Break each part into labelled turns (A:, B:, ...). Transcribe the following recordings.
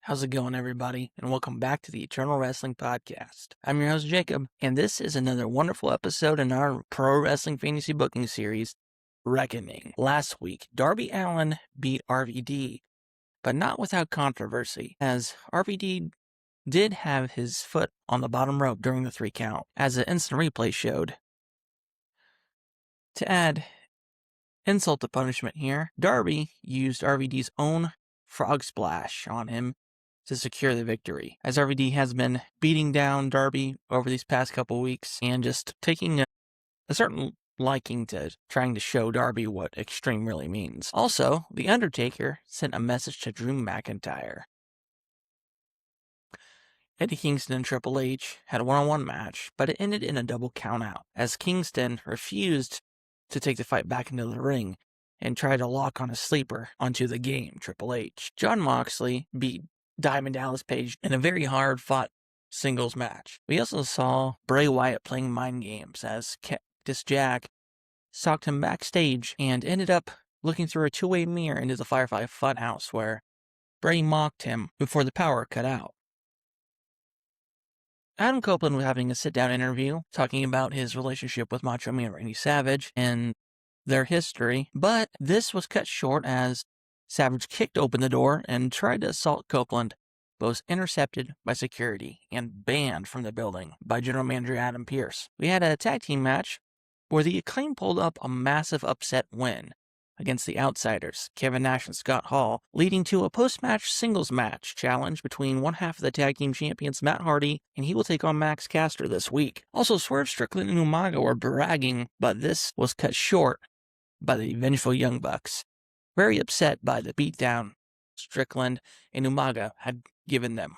A: How's it going, everybody? And welcome back to the Eternal Wrestling Podcast. I'm your host, Jacob, and this is another wonderful episode in our Pro Wrestling Fantasy Booking Series, Reckoning. Last week, Darby Allin beat RVD, but not without controversy, as RVD did have his foot on the bottom rope during the 3 count, as the instant replay showed. To add insult to punishment here, Darby used RVD's own frog splash on him to secure the victory, as RVD has been beating down Darby over these past couple weeks and just taking a certain liking to trying to show Darby what extreme really means. Also, The Undertaker sent a message to Drew McIntyre. Eddie Kingston and Triple H had a one-on-one match, but it ended in a double countout, as Kingston refused to take the fight back into the ring and tried to lock on a sleeper onto the game, Triple H. Jon Moxley beat Diamond Dallas Page in a very hard-fought singles match. We also saw Bray Wyatt playing mind games as Cactus Jack stalked him backstage and ended up looking through a two-way mirror into the Firefly Funhouse where Bray mocked him before the power cut out. Adam Copeland was having a sit-down interview talking about his relationship with Macho Man Randy Savage and their history, but this was cut short as Savage kicked open the door and tried to assault Copeland, but was intercepted by security and banned from the building by General Manager Adam Pearce. We had a tag team match where the Acclaim pulled up a massive upset win against the Outsiders, Kevin Nash and Scott Hall, leading to a post-match singles match challenge between one half of the tag team champions, Matt Hardy, and he will take on Max Caster this week. Also, Swerve, Strickland, and Umaga were bragging, but this was cut short by the vengeful Young Bucks, very upset by the beatdown Strickland and Umaga had given them.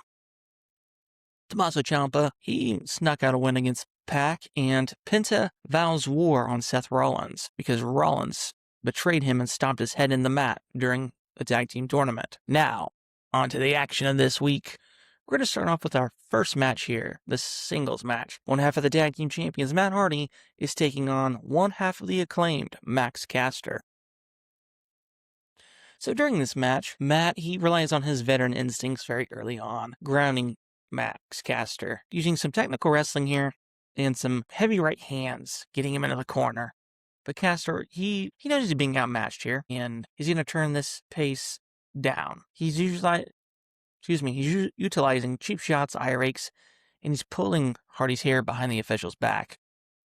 A: Tommaso Ciampa, he snuck out a win against Pac, and Penta vows war on Seth Rollins because Rollins betrayed him and stomped his head in the mat during the tag team tournament. Now, on to the action of this week. We're going to start off with our first match here, the singles match. One half of the tag team champions, Matt Hardy, is taking on one half of the Acclaimed, Max Caster. So during this match, Matt, he relies on his veteran instincts very early on, grounding Max Caster, using some technical wrestling here and some heavy right hands, getting him into the corner. But Caster, he knows he's being outmatched here, and he's going to turn this pace down. He's utilizing cheap shots, eye rakes, and he's pulling Hardy's hair behind the official's back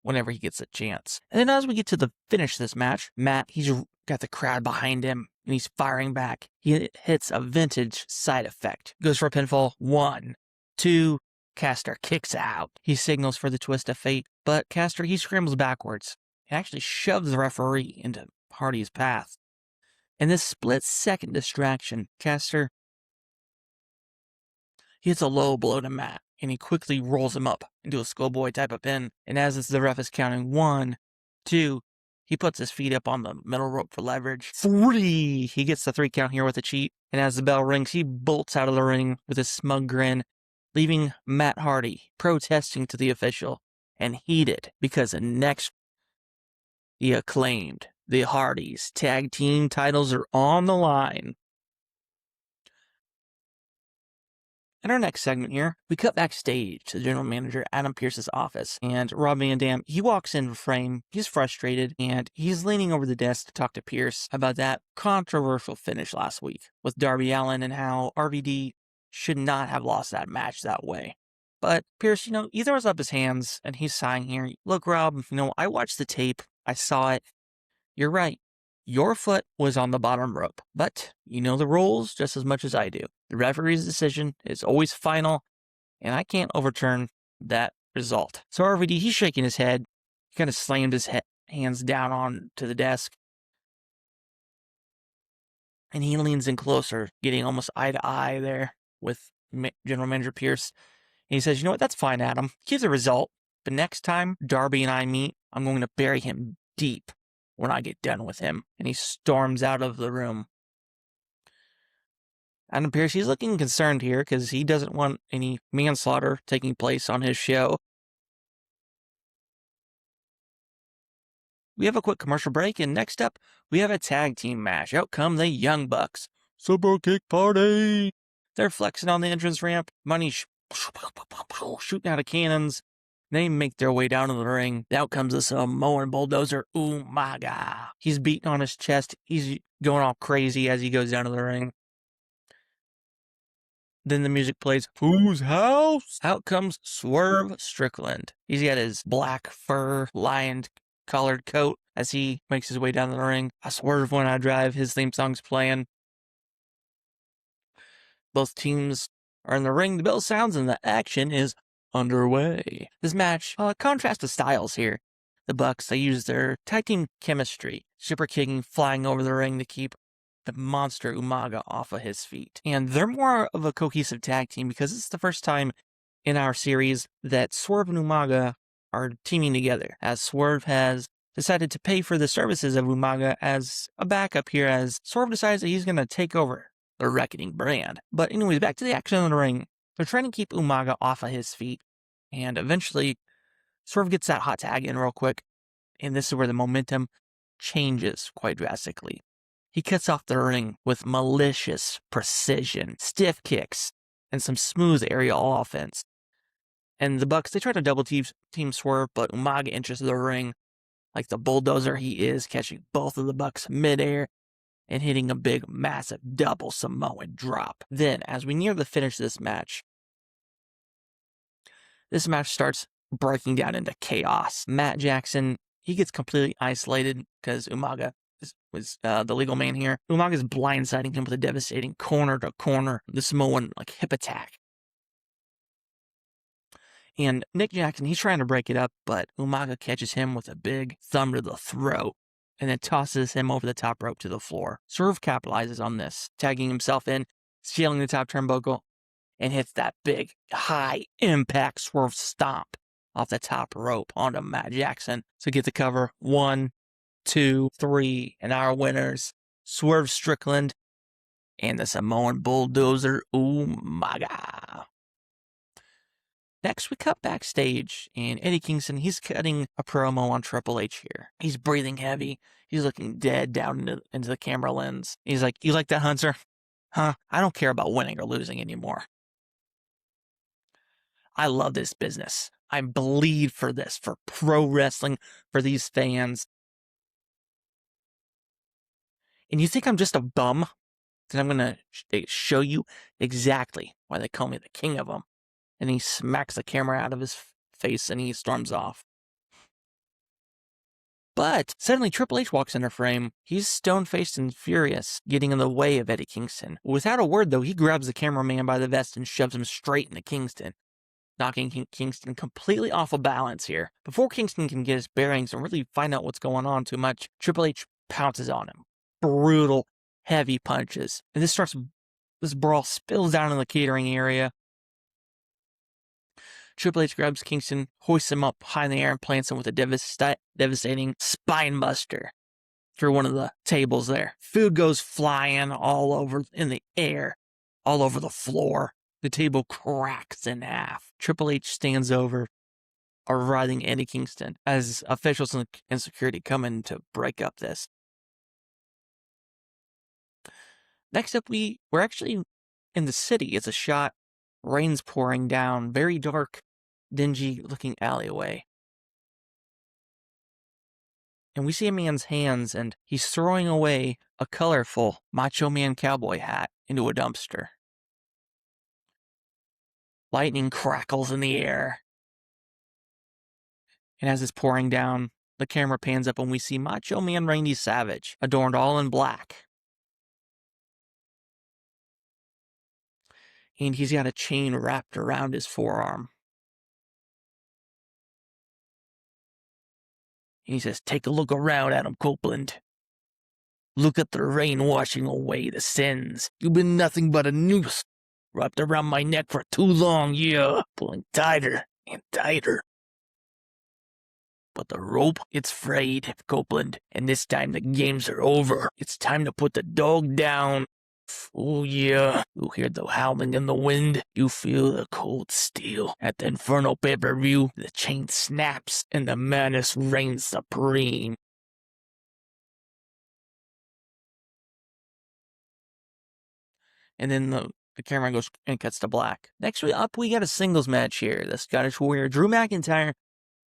A: whenever he gets a chance. And then as we get to the finish of this match, Matt, he's got the crowd behind him, and he's firing back. He hits a vintage side effect. Goes for a pinfall. 1, 2, Caster kicks out. He signals for the twist of fate, but Caster, he scrambles backwards. He actually shoves the referee into Hardy's path. In this split-second distraction, Caster, he hits a low blow to Matt, and he quickly rolls him up into a schoolboy type of pin. And as the ref is counting 1, 2, he puts his feet up on the middle rope for leverage. 3, he gets the 3 count here with a cheat. And as the bell rings, he bolts out of the ring with a smug grin, leaving Matt Hardy protesting to the official and heated because the Acclaimed, the Hardys, tag team titles are on the line. In our next segment here, we cut backstage to General Manager Adam Pearce's office, and Rob Van Dam, he walks in frame, he's frustrated, and he's leaning over the desk to talk to Pearce about that controversial finish last week with Darby Allin and how RVD should not have lost that match that way. But Pearce, he throws up his hands, and he's sighing here. Look, Rob, I watched the tape, I saw it. You're right. Your foot was on the bottom rope, but you know the rules just as much as I do. The referee's decision is always final, and I can't overturn that result. So RVD, he's shaking his head. He kind of slammed his hands down onto the desk, and he leans in closer, getting almost eye to eye there with General Manager Pearce. And he says, you know what, that's fine, Adam. Here's the result. But next time Darby and I meet, I'm going to bury him deep when I get done with him. And he storms out of the room. Adam Pearce, he's looking concerned here because he doesn't want any manslaughter taking place on his show. We have a quick commercial break, and next up, we have a tag team match. Out come the Young Bucks. Super Kick Party! They're flexing on the entrance ramp. Money shooting out of cannons. They make their way down to the ring. Out comes the Samoan bulldozer, Umaga. He's beating on his chest. He's going all crazy as he goes down to the ring. Then the music plays, Whose house? Out comes Swerve Strickland. He's got his black fur lion-colored coat as he makes his way down the ring. I swerve when I drive. His theme song's playing. Both teams are in the ring. The bell sounds and the action is underway. This match contrasts the styles here. The Bucks, they use their tag team chemistry, super kicking, flying over the ring to keep the monster Umaga off of his feet. And they're more of a cohesive tag team because it's the first time in our series that Swerve and Umaga are teaming together, as Swerve has decided to pay for the services of Umaga as a backup here, as Swerve decides that he's going to take over the Reckoning brand. But anyways, back to the action in the ring. They're trying to keep Umaga off of his feet, and eventually Swerve gets that hot tag in real quick, and this is where the momentum changes quite drastically. He cuts off the ring with malicious precision, stiff kicks, and some smooth aerial offense. And the Bucks, they try to double team Swerve, but Umaga enters the ring like the bulldozer he is, catching both of the Bucks midair and hitting a big, massive double Samoan drop. Then, as we near the finish of this match starts breaking down into chaos. Matt Jackson, he gets completely isolated because Umaga was the legal man here. Umaga's blindsiding him with a devastating corner-to-corner, the Samoan hip attack. And Nick Jackson, he's trying to break it up, but Umaga catches him with a big thumb to the throat and then tosses him over the top rope to the floor. Swerve capitalizes on this, tagging himself in, scaling the top turnbuckle, and hits that big, high-impact Swerve stomp off the top rope onto Matt Jackson to get the cover. 1, 2, 3, and our winners, Swerve Strickland and the Samoan bulldozer Umaga. Next, we cut backstage, and Eddie Kingston, he's cutting a promo on Triple H here. He's breathing heavy. He's looking dead down into the camera lens. He's like, "You like that, Hunter? Huh? I don't care about winning or losing anymore. I love this business. I bleed for this, for pro wrestling, for these fans. And you think I'm just a bum? Then I'm going to show you exactly why they call me the king of them." And he smacks the camera out of his face and he storms off. But suddenly Triple H walks into frame. He's stone-faced and furious, getting in the way of Eddie Kingston. Without a word, though, he grabs the cameraman by the vest and shoves him straight into Kingston, knocking Kingston completely off of balance here. Before Kingston can get his bearings and really find out what's going on too much, Triple H pounces on him. Brutal, heavy punches. And this brawl spills down in the catering area. Triple H grabs Kingston, hoists him up high in the air, and plants him with a devastating spine buster through one of the tables there. Food goes flying all over in the air, all over the floor. The table cracks in half. Triple H stands over a writhing Eddie Kingston as officials and security come in to break up this. Next up, we're actually in the city. It's a shot. Rain's pouring down. Very dark, dingy-looking alleyway. And we see a man's hands, and he's throwing away a colorful Macho Man cowboy hat into a dumpster. Lightning crackles in the air. And as it's pouring down, the camera pans up and we see Macho Man Randy Savage, adorned all in black. And he's got a chain wrapped around his forearm. And he says, "Take a look around, Adam Copeland. Look at the rain washing away the sins. You've been nothing but a noose wrapped around my neck for too long, yeah, pulling tighter and tighter. But the rope, it's frayed, Copeland, and this time the games are over. It's time to put the dog down. Oh yeah, you hear the howling in the wind. You feel the cold steel. At the Inferno pay-per-view, the chain snaps and the madness reigns supreme." And then the The camera goes and cuts to black. Next we got a singles match here. The Scottish Warrior Drew McIntyre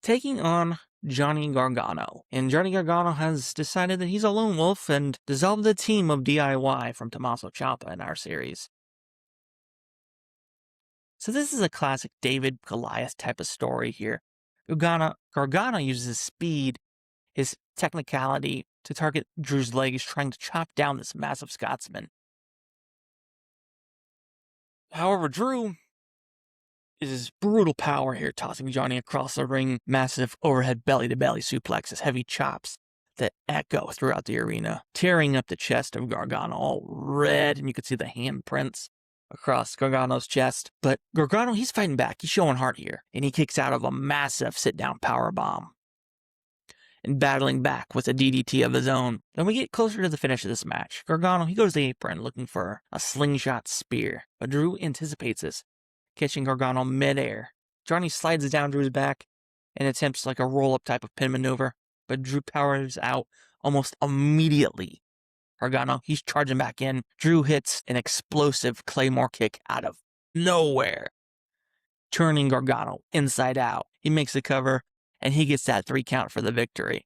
A: taking on Johnny Gargano. And Johnny Gargano has decided that he's a lone wolf and dissolved the team of DIY from Tommaso Ciampa in our series. So this is a classic David Goliath type of story here. Gargano uses his speed, his technicality to target Drew's legs, trying to chop down this massive Scotsman. However, Drew is his brutal power here, tossing Johnny across the ring, massive overhead belly-to-belly suplexes, heavy chops that echo throughout the arena, tearing up the chest of Gargano, all red, and you can see the handprints across Gargano's chest. But Gargano, he's fighting back. He's showing heart here, and he kicks out of a massive sit-down powerbomb and battling back with a DDT of his own. Then we get closer to the finish of this match. Gargano, he goes to the apron looking for a slingshot spear, but Drew anticipates this, catching Gargano midair. Johnny slides down Drew's back and attempts like a roll-up type of pin maneuver, but Drew powers out almost immediately. Gargano, he's charging back in. Drew hits an explosive Claymore kick out of nowhere, turning Gargano inside out. He makes the cover, and he gets that 3 count for the victory.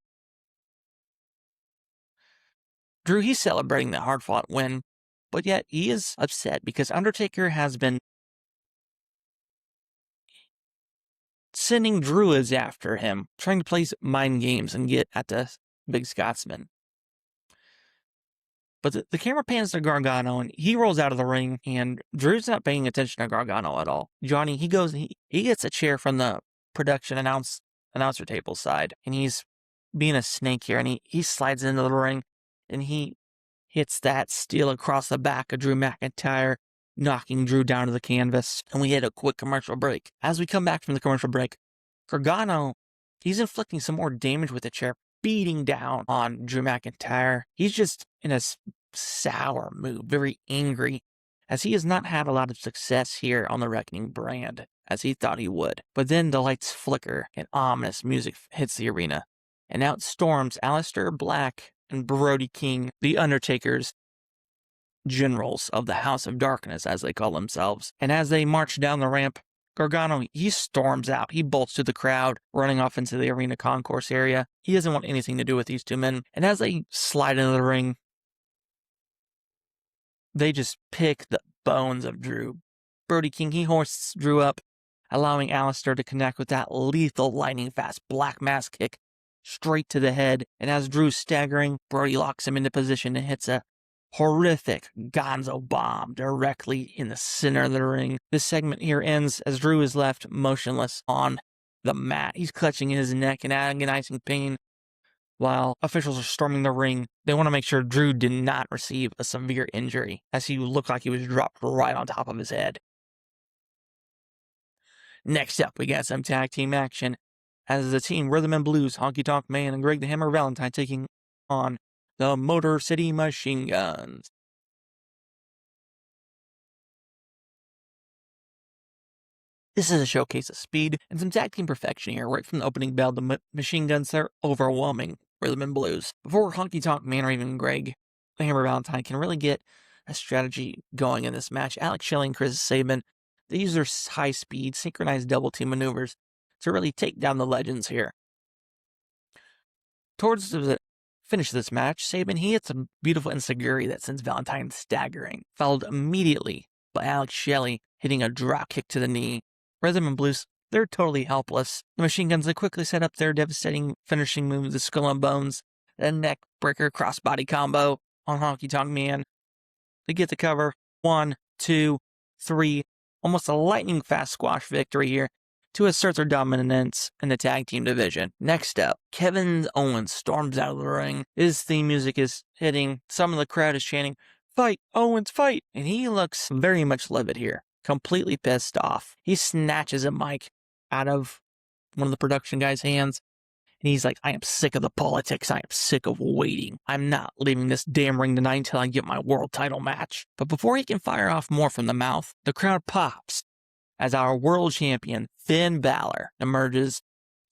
A: Drew, he's celebrating the hard-fought win, but yet he is upset because Undertaker has been sending Druids after him, trying to play mind games and get at the big Scotsman. But the camera pans to Gargano, and he rolls out of the ring, and Drew's not paying attention to Gargano at all. Johnny, he gets a chair from the production announcer table side, and he's being a snake here, and he slides into the ring, and he hits that steel across the back of Drew McIntyre, knocking Drew down to the canvas, and we hit a quick commercial break. As we come back from the commercial break, Gargano, he's inflicting some more damage with the chair, beating down on Drew McIntyre. He's just in a sour mood, very angry, as he has not had a lot of success here on the Reckoning brand, as he thought he would. But then the lights flicker, and ominous music hits the arena, and out storms Aleister Black and Brody King, the Undertaker's generals of the House of Darkness, as they call themselves. And as they march down the ramp, Gargano, he storms out. He bolts through the crowd, running off into the arena concourse area. He doesn't want anything to do with these two men. And as they slide into the ring, they just pick the bones of Drew. Brody King, he hoists Drew up, allowing Aleister to connect with that lethal lightning fast black mass kick straight to the head. And as Drew's staggering, Brody locks him into position and hits a horrific gonzo bomb directly in the center of the ring. This segment here ends as Drew is left motionless on the mat. He's clutching his neck in agonizing pain while officials are storming the ring. They want to make sure Drew did not receive a severe injury, as he looked like he was dropped right on top of his head. Next up, we got some tag team action as the team Rhythm and Blues, Honky Tonk Man, and Greg the Hammer Valentine taking on the Motor City Machine Guns. This is a showcase of speed and some tag team perfection here. Right from the opening bell, the Machine Guns are overwhelming Rhythm and Blues. Before Honky Tonk Man or even Greg the Hammer Valentine can really get a strategy going in this match, Alex Shelley and Chris Sabin, they use their high-speed, synchronized double-team maneuvers to really take down the legends here. Towards the finish of this match, Sabin, he hits a beautiful enziguri that sends Valentine staggering, followed immediately by Alex Shelley hitting a drop kick to the knee. Rhythm and Blues, they're totally helpless. The Machine Guns, they quickly set up their devastating finishing move, the Skull and Bones, the neck breaker crossbody combo on Honky Tonk Man. They get the cover. 1, 2, 3. Almost a lightning fast squash victory here to assert their dominance in the tag team division. Next up, Kevin Owens storms out of the ring. His theme music is hitting. Some of the crowd is chanting, "Fight, Owens, fight!" And he looks very much livid here, completely pissed off. He snatches a mic out of one of the production guys' hands, and he's like, "I am sick of the politics. I am sick of waiting. I'm not leaving this damn ring tonight until I get my world title match." But before he can fire off more from the mouth, the crowd pops as our world champion, Finn Bálor, emerges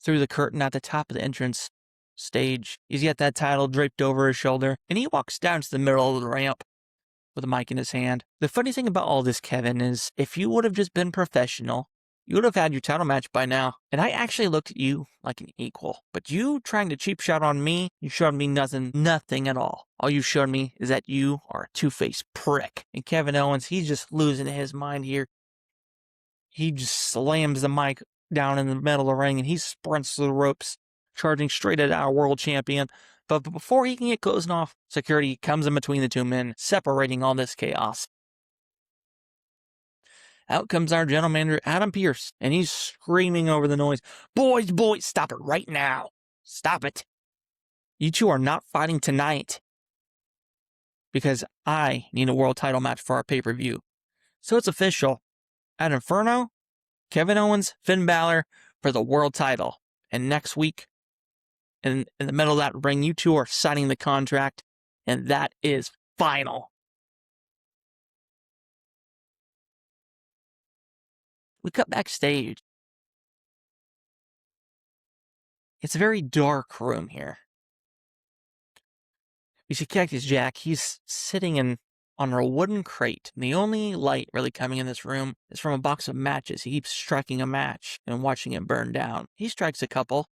A: through the curtain at the top of the entrance stage. He's got that title draped over his shoulder, and he walks down to the middle of the ramp, with a mic in his hand. The funny thing about all this, Kevin, is if you would have just been professional, you would have had your title match by now. And I actually looked at you like an equal. But you trying to cheap shot on me, you showed me nothing at all. All you showed me is that you are a two-faced prick. And Kevin Owens, he's just losing his mind here. He just slams the mic down in the middle of the ring and he sprints through the ropes, charging straight at our world champion. But before he can get close enough, security comes in between the two men, separating all this chaos. Out comes our general manager, Adam Pearce, and he's screaming over the noise. Boys, stop it right now. Stop it. You two are not fighting tonight. Because I need a world title match for our pay-per-view. So it's official. At Inferno, Kevin Owens, Finn Bálor for the world title. And next week, in the middle of that ring, you two are signing the contract. And that is final. We cut backstage. It's a very dark room here. We see Cactus Jack. He's sitting on a wooden crate. And the only light really coming in this room is from a box of matches. He keeps striking a match and watching it burn down. He strikes a couple.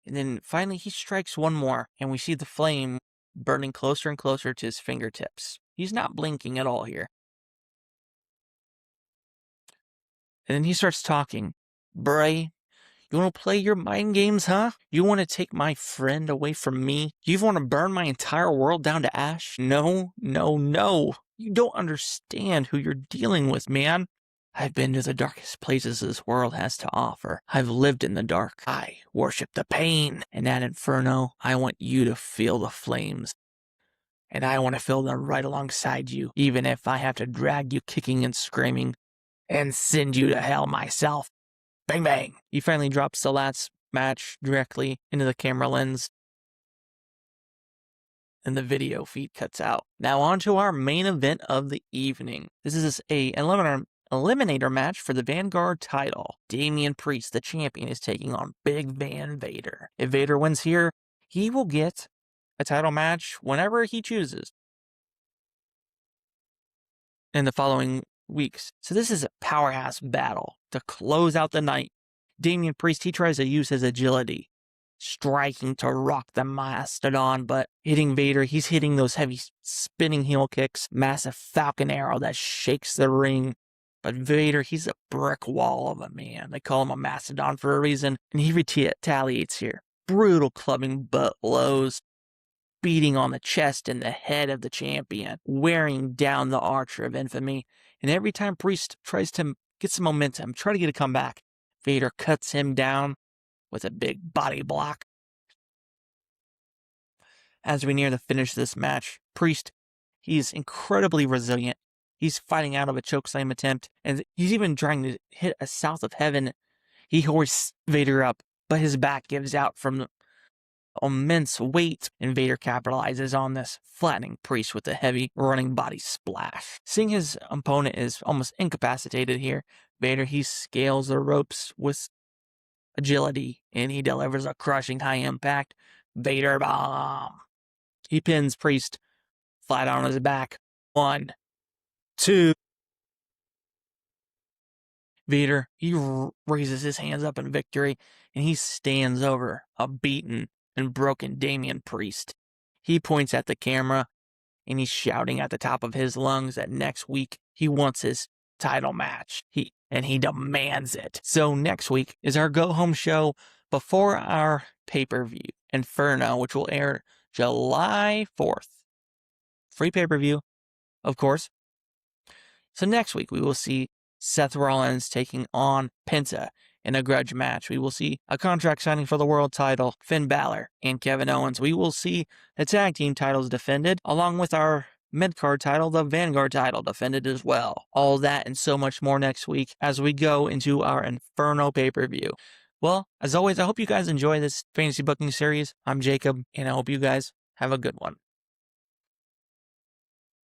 A: And then finally he strikes one more. And we see the flame burning closer and closer to his fingertips. He's not blinking at all here. And then he starts talking. Bray, you want to play your mind games, huh? You want to take my friend away from me? You want to burn my entire world down to ash? No. You don't understand who you're dealing with, man. I've been to the darkest places this world has to offer. I've lived in the dark. I worship the pain. And at Inferno, I want you to feel the flames. And I want to feel them right alongside you, even if I have to drag you kicking and screaming and send you to hell myself. Bang, bang. He finally drops the last match directly into the camera lens. And the video feed cuts out. Now on to our main event of the evening. This is an eliminator match for the Vanguard title. Damian Priest, the champion, is taking on Big Van Vader. If Vader wins here, he will get a title match whenever he chooses in the following weeks. So this is a powerhouse battle to close out the night. Damian Priest, he tries to use his agility, striking to rock the Mastodon, but hitting Vader, he's hitting those heavy spinning heel kicks, massive falcon arrow that shakes the ring. But Vader, he's a brick wall of a man. They call him a Mastodon for a reason, and he retaliates here. Brutal clubbing butt blows, beating on the chest and the head of the champion, wearing down the Archer of Infamy. And every time Priest tries to get some momentum, try to get a comeback, Vader cuts him down with a big body block. As we near the finish of this match, Priest, he's incredibly resilient. He's fighting out of a chokeslam attempt, and he's even trying to hit a South of Heaven. He hoists Vader up, but his back gives out from the immense weight, and Vader capitalizes on this, flattening Priest with a heavy running body splash. Seeing his opponent is almost incapacitated here, Vader, he scales the ropes with agility, and he delivers a crushing high impact Vader bomb. He pins Priest flat on his back. 1, 2. Vader, he raises his hands up in victory, and he stands over a beaten and broken Damian Priest. He points at the camera, and he's shouting at the top of his lungs that next week he wants his title match. He demands it. So next week is our go-home show before our pay-per-view, Inferno, which will air July 4th. Free pay-per-view, of course. So next week we will see Seth Rollins taking on Penta in a grudge match. We will see a contract signing for the world title, Finn Bálor and Kevin Owens. We will see the tag team titles defended, along with our mid-card title, the Vanguard title, defended as well. All that and so much more next week as we go into our Inferno pay-per-view. Well, as always, I hope you guys enjoy this fantasy booking series. I'm Jacob, and I hope you guys have a good one.